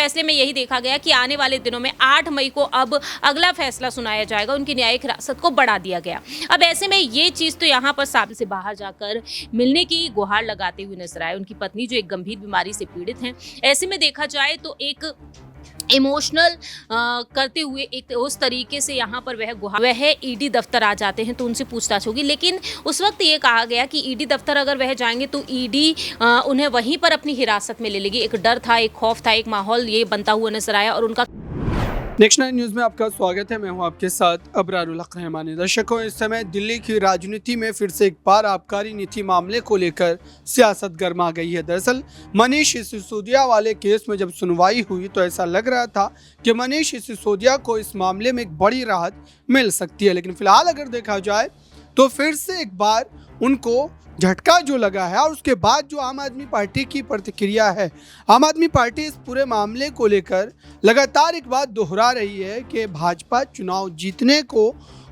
फैसले में यही देखा गया कि आने वाले दिनों में 8 मई को अब अगला फैसला सुनाया जाएगा, उनकी न्यायिक हिरासत को बढ़ा दिया गया। अब ऐसे में ये चीज़ तो यहाँ पर सामने से बाहर जाकर मिलने की गुहार लगाते हुए नजर आए। उनकी पत्नी जो एक गंभीर बीमारी से पीड़ित हैं, ऐसे में देखा जाए तो एक इमोशनल करते हुए एक उस तरीके से यहाँ पर वह ईडी दफ्तर आ जाते हैं तो उनसे पूछताछ होगी। लेकिन उस वक्त ये कहा गया कि ईडी दफ्तर अगर वह जाएंगे तो ईडी उन्हें वहीं पर अपनी हिरासत में ले लेगी। एक डर था, एक खौफ था, एक माहौल ये बनता हुआ नजर आया। और उनका नेक्स्ट 9 न्यूज़ में आपका स्वागत है। मैं हूं आपके साथ अबरारुल हक रहमानी। दर्शकों, इस समय दिल्ली की राजनीति में फिर से एक बार आबकारी नीति मामले को लेकर सियासत गर्मा गई है। दरअसल मनीष सिसोदिया वाले केस में जब सुनवाई हुई तो ऐसा लग रहा था कि मनीष सिसोदिया को इस मामले में एक बड़ी राहत मिल सकती है, लेकिन फिलहाल अगर देखा जाए तो फिर से एक बार उनको झटका जो लगा है। और उसके बाद जो आम आदमी पार्टी की प्रतिक्रिया है, आम आदमी पार्टी इस पूरे मामले को लेकर लगातार एक बात दोहरा रही है कि भाजपा चुनाव जीतने को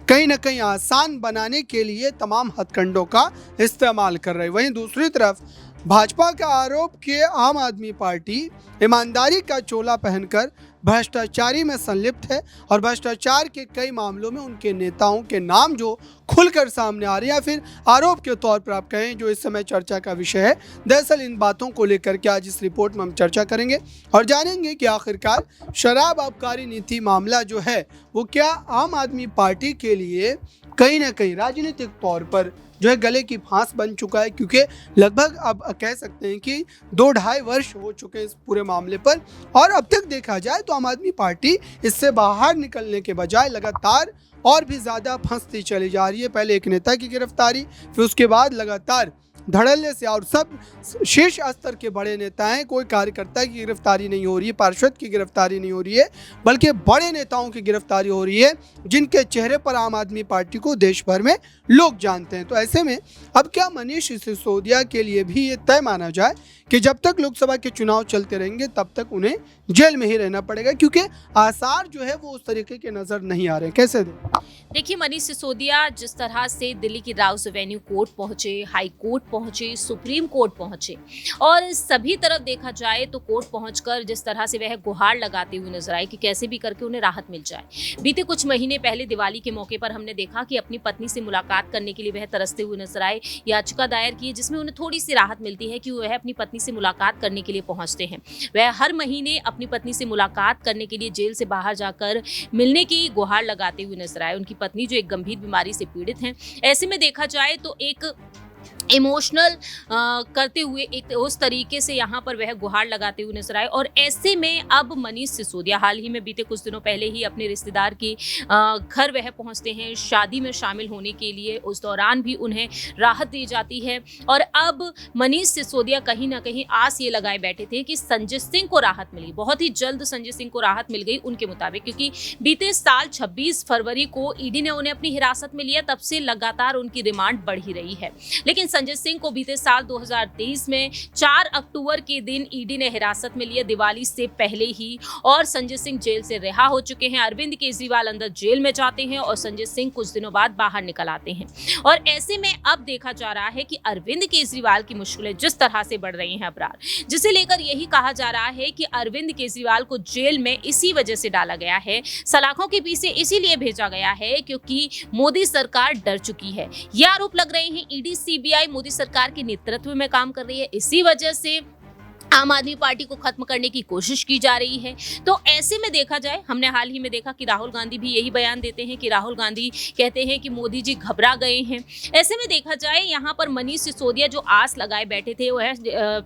कहीं ना कहीं आसान बनाने के लिए तमाम हथकंडों का इस्तेमाल कर रही है। वहीं दूसरी तरफ भाजपा का आरोप कि आम आदमी पार्टी ईमानदारी का चोला पहनकर भ्रष्टाचारी में संलिप्त है और भ्रष्टाचार के कई मामलों में उनके नेताओं के नाम जो खुलकर सामने आ रहे हैं या फिर आरोप के तौर पर आप कहें, जो इस समय चर्चा का विषय है। दरअसल इन बातों को लेकर के आज इस रिपोर्ट में हम चर्चा करेंगे और जानेंगे कि आखिरकार शराब आबकारी नीति मामला जो है वो क्या आम आदमी पार्टी के लिए कहीं ना कहीं राजनीतिक तौर पर जो है गले की फांस बन चुका है, क्योंकि लगभग अब कह सकते हैं कि 2-2.5 वर्ष हो चुके हैं इस पूरे मामले पर। और अब तक देखा जाए तो आम आदमी पार्टी इससे बाहर निकलने के बजाय लगातार और भी ज़्यादा फंसती चली जा रही है। पहले एक नेता की गिरफ्तारी, फिर उसके बाद लगातार धड़ल्ले से, और सब शीर्ष स्तर के बड़े नेता हैं, कोई कार्यकर्ता की गिरफ्तारी नहीं हो रही है, पार्षद की गिरफ्तारी नहीं हो रही है, बल्कि बड़े नेताओं की गिरफ्तारी हो रही है जिनके चेहरे पर आम आदमी पार्टी को देश भर में लोग जानते हैं। तो ऐसे में अब क्या मनीष सिसोदिया के लिए भी ये तय माना जाए कि जब तक लोकसभा के चुनाव चलते रहेंगे तब तक उन्हें जेल में ही रहना पड़ेगा, क्योंकि आसार जो है वो उस तरीके के नजर नहीं आ रहे। कैसे देखिए, मनीष सिसोदिया जिस तरह से दिल्ली की राउस एवेन्यू कोर्ट पहुंचे, हाई कोर्ट पहुंचे, सुप्रीम कोर्ट पहुंचे और सभी तरफ देखा जाए तो कोर्ट पहुंचकर जिस तरह से वह गुहार लगाते हुए नजर आए कि कैसे भी करके उन्हें राहत मिल जाए। बीते कुछ महीने पहले दिवाली के मौके पर हमने देखा कि अपनी पत्नी से मुलाकात करने के लिए वह तरसते हुए नजर आए, याचिका दायर की जिसमें उन्हें थोड़ी सी राहत मिलती है कि वह अपनी पत्नी से मुलाकात करने के लिए पहुंचते हैं। वह हर महीने अपनी पत्नी से मुलाकात करने के लिए जेल से बाहर जाकर मिलने की गुहार लगाते हुए नजर आए। उनकी पत्नी जो एक गंभीर बीमारी से पीड़ित हैं, ऐसे में देखा जाए तो एक इमोशनल करते हुए एक उस तरीके से यहाँ पर वह गुहार लगाते हुए नजर आए। और ऐसे में अब मनीष सिसोदिया हाल ही में बीते कुछ दिनों पहले ही अपने रिश्तेदार के घर वह पहुँचते हैं शादी में शामिल होने के लिए। उस दौरान भी उन्हें राहत दी जाती है और अब मनीष सिसोदिया कहीं ना कहीं आस ये लगाए बैठे थे कि संजय सिंह को राहत मिली, बहुत ही जल्द संजय सिंह को राहत मिल गई उनके मुताबिक, क्योंकि बीते साल 26 फरवरी को ईडी ने उन्हें अपनी हिरासत में लिया, तब से लगातार उनकी रिमांड बढ़ ही रही है। लेकिन संजय सिंह को बीते साल 2023 में 4 अक्टूबर के दिन ईडी ने हिरासत में लिया, दिवाली से पहले ही, और संजय सिंह जेल से रिहा हो चुके हैं। अरविंद केजरीवाल अंदर जेल में जाते हैं और संजय सिंह कुछ दिनों बाद बाहर निकल आते हैं। और ऐसे में अब देखा जा रहा है कि अरविंद केजरीवाल की मुश्किलें जिस तरह से बढ़ रही हैं अबरार, जिसे लेकर यही कहा जा रहा है कि अरविंद केजरीवाल को जेल में इसी वजह से डाला गया है, सलाखों के पीछे इसीलिए भेजा गया है क्योंकि मोदी सरकार डर चुकी है। ये आरोप लग रहे हैं ईडी सीबीआई मोदी सरकार के नेतृत्व में काम कर रही है, इसी वजह से आम आदमी पार्टी को खत्म करने की कोशिश की जा रही है। तो ऐसे में देखा जाए, हमने हाल ही में देखा कि राहुल गांधी भी यही बयान देते हैं कि राहुल गांधी कहते हैं कि मोदी जी घबरा गए हैं। ऐसे में देखा जाए यहाँ पर मनीष सिसोदिया जो आस लगाए बैठे थे वह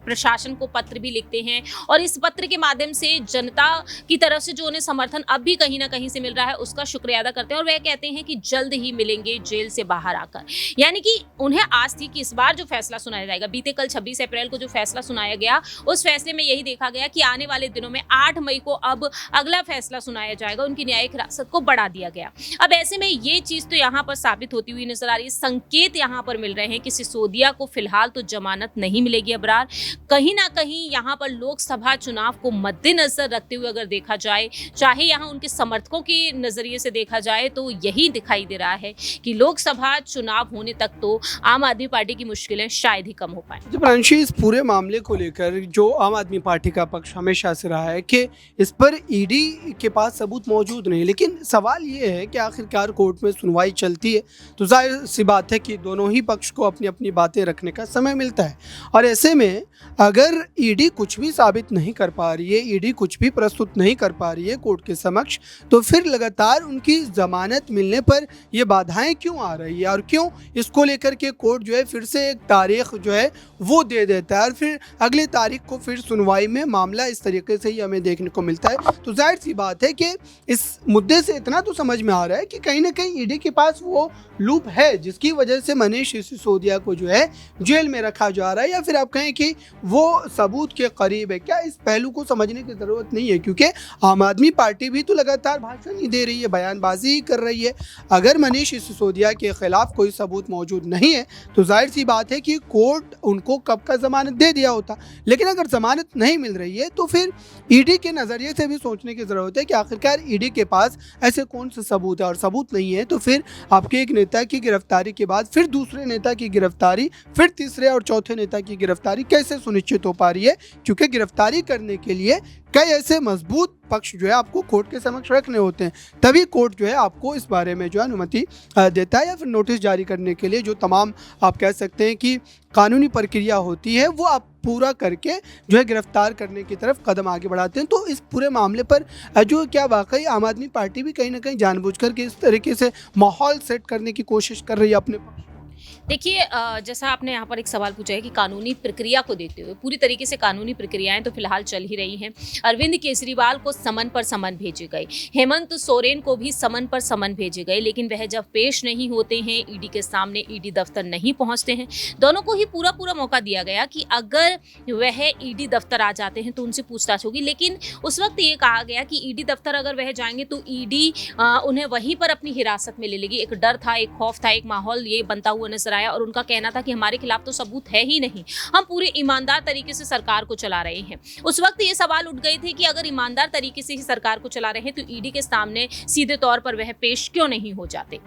प्रशासन को पत्र भी लिखते हैं और इस पत्र के माध्यम से जनता की तरफ से जो उन्हें समर्थन अब भी कहीं ना कहीं से मिल रहा है उसका शुक्रिया अदा करते हैं और वह कहते हैं कि जल्द ही मिलेंगे जेल से बाहर आकर। यानी कि उन्हें आस थी कि इस बार जो फैसला सुनाया जाएगा, बीते कल 26 अप्रैल को जो फैसला सुनाया गया, उस फैसले में यही देखा गया कि आने वाले दिनों में 8 मई को अब अगला फैसला सुनाया जाएगा, उनकी न्यायिक हिरासत को बढ़ा दिया गया। अब ऐसे में ये चीज तो यहाँ पर साबित होती हुई नजर आ रही है, संकेत यहाँ पर मिल रहे हैं कि सिसोदिया को फिलहाल तो जमानत नहीं मिलेगी अबरार। कहीं ना कहीं यहाँ पर लोकसभा चुनाव को मद्देनजर रखते हुए अगर देखा जाए, चाहे यहाँ उनके समर्थकों के नजरिए से देखा जाए, तो यही दिखाई दे रहा है कि लोकसभा चुनाव होने तक तो आम आदमी पार्टी की मुश्किलें शायद ही कम हो पाए। प्रांशी, इस पूरे मामले को लेकर जो आम आदमी पार्टी का पक्ष हमेशा से रहा है कि इस पर ईडी के पास सबूत मौजूद नहीं, लेकिन सवाल ये है कि आखिरकार कोर्ट में सुनवाई चलती है तो जाहिर सी बात है कि दोनों ही पक्ष को अपनी अपनी बातें रखने का समय मिलता है। और ऐसे में अगर ईडी कुछ भी साबित नहीं कर पा रही है, ईडी कुछ भी प्रस्तुत नहीं कर पा रही है कोर्ट के समक्ष, तो फिर लगातार उनकी जमानत मिलने पर ये बाधाएं क्यों आ रही है और क्यों इसको लेकर के कोर्ट जो है फिर से एक तारीख जो है वो दे देता है और फिर अगली तारीख को फिर सुनवाई में मामला इस तरीके से ही हमें देखने को मिलता है। तो जाहिर सी बात है कि इस मुद्दे से इतना तो समझ में आ रहा है कि कहीं ना कहीं ईडी के पास वो लूप है जिसकी वजह से मनीष सिसोदिया को जो है जेल में रखा जा रहा है, या फिर आप कहें कि वो सबूत के करीब है। क्या इस पहलू को समझने की ज़रूरत नहीं है? क्योंकि आम आदमी पार्टी भी तो लगातार भाषण ही दे रही है, बयानबाजी ही कर रही है। अगर मनीष सिसोदिया के खिलाफ कोई सबूत मौजूद नहीं है तो जाहिर सी बात है कि कोर्ट उनको कब का ज़मानत दे दिया होता। लेकिन अगर ज़मानत नहीं मिल रही है तो फिर ईडी के नज़रिए से भी सोचने की ज़रूरत है कि आखिरकार ईडी के पास ऐसे कौन से सबूत है, और सबूत नहीं है तो फिर आपके एक नेता की गिरफ्तारी के बाद फिर दूसरे नेता की गिरफ्तारी, फिर तीसरे और चौथे नेता की गिरफ्तारी कैसे सुनिश्चित हो पा रही है? क्योंकि गिरफ्तारी करने के लिए कई ऐसे मजबूत पक्ष जो है आपको कोर्ट के समक्ष रखने होते हैं, तभी कोर्ट जो है आपको इस बारे में जो है अनुमति देता है या फिर नोटिस जारी करने के लिए जो तमाम आप कह सकते हैं कि कानूनी प्रक्रिया होती है वो आप पूरा करके जो है गिरफ्तार करने की तरफ कदम आगे बढ़ाते हैं। तो इस पूरे मामले पर जो क्या वाकई आम आदमी पार्टी भी कहीं ना कहीं जानबूझकर के इस तरीके से माहौल सेट करने की कोशिश कर रही है अपने पक्ष? देखिए, जैसा आपने यहाँ पर एक सवाल पूछा है कि कानूनी प्रक्रिया को देखते हुए पूरी तरीके से कानूनी प्रक्रियाएं तो फिलहाल चल ही रही हैं। अरविंद केजरीवाल को समन पर समन भेजे गए, हेमंत सोरेन को भी समन पर समन भेजे गए, लेकिन वह जब पेश नहीं होते हैं ईडी के सामने, ईडी दफ्तर नहीं पहुँचते हैं, दोनों को ही पूरा पूरा मौका दिया गया कि अगर वह ईडी दफ्तर आ जाते हैं तो उनसे पूछताछ होगी। लेकिन उस वक्त ये कहा गया कि ईडी दफ्तर अगर वह जाएंगे तो ईडी उन्हें वहीं पर अपनी हिरासत में ले लेगी। एक डर था, एक खौफ था, एक माहौल ये बनता हुआ नजर आया और उनका कहना था कि हमारे खिलाफ तो सबूत है ही नहीं, हम पूरे ईमानदार तरीके से सरकार को चला रहे हैं। उस वक्त ये सवाल उठ गए थे कि अगर ईमानदार तरीके से ही सरकार को चला रहे हैं तो ईडी के सामने सीधे तौर पर वह पेश क्यों नहीं हो जाते।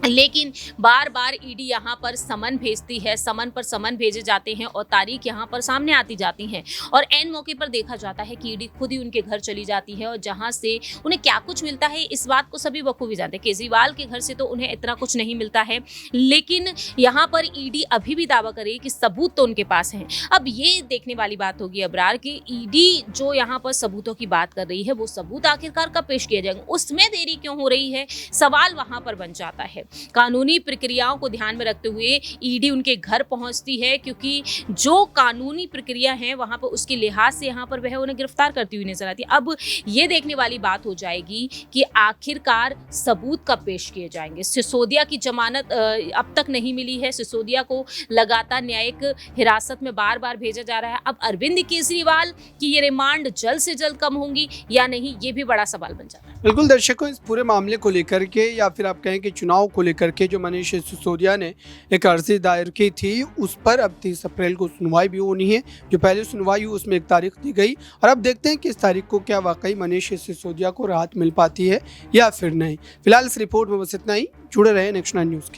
लेकिन बार बार ईडी यहाँ पर समन भेजती है, समन पर समन भेजे जाते हैं और तारीख यहाँ पर सामने आती जाती हैं और एन मौके पर देखा जाता है कि ईडी खुद ही उनके घर चली जाती है और जहाँ से उन्हें क्या कुछ मिलता है इस बात को सभी बखूबी जानते हैं। केजरीवाल के घर से तो उन्हें इतना कुछ नहीं मिलता है, लेकिन यहाँ पर ईडी अभी भी दावा करे कि सबूत तो उनके पास हैं। अब ये देखने वाली बात होगी अबरार कि ईडी जो यहाँ पर सबूतों की बात कर रही है वो सबूत आखिरकार कब पेश किए जाएंगे, उसमें देरी क्यों हो रही है, सवाल वहाँ पर बन जाता है। कानूनी प्रक्रियाओं को ध्यान में रखते हुए ईडी उनके घर पहुंचती है क्योंकि जो कानूनी प्रक्रिया है वहां पर उसके लिहाज से यहाँ पर वह उन्हें गिरफ्तार करती हुई नजर आती है। अब ये देखने वाली बात हो जाएगी कि आखिरकार सबूत कब पेश किए जाएंगे। सिसोदिया की जमानत अब तक नहीं मिली है, सिसोदिया को लगातार न्यायिक हिरासत में बार बार भेजा जा रहा है। अब अरविंद केजरीवाल की ये रिमांड जल्द से जल्द कम होंगी या नहीं, ये भी बड़ा सवाल बन जाता है। बिल्कुल दर्शकों, इस पूरे मामले को लेकर के या फिर आप कहें कि चुनाव को लेकर के जो मनीष सिसोदिया ने एक अर्जी दायर की थी उस पर अब 30 अप्रैल को सुनवाई भी होनी है। जो पहले सुनवाई हुई उसमें एक तारीख दी गई और अब देखते हैं कि इस तारीख को क्या वाकई मनीष सिसोदिया को राहत मिल पाती है या फिर नहीं। फिलहाल इस रिपोर्ट में बस इतना ही। जुड़े रहे नेक्स्ट 9 न्यूज़ के।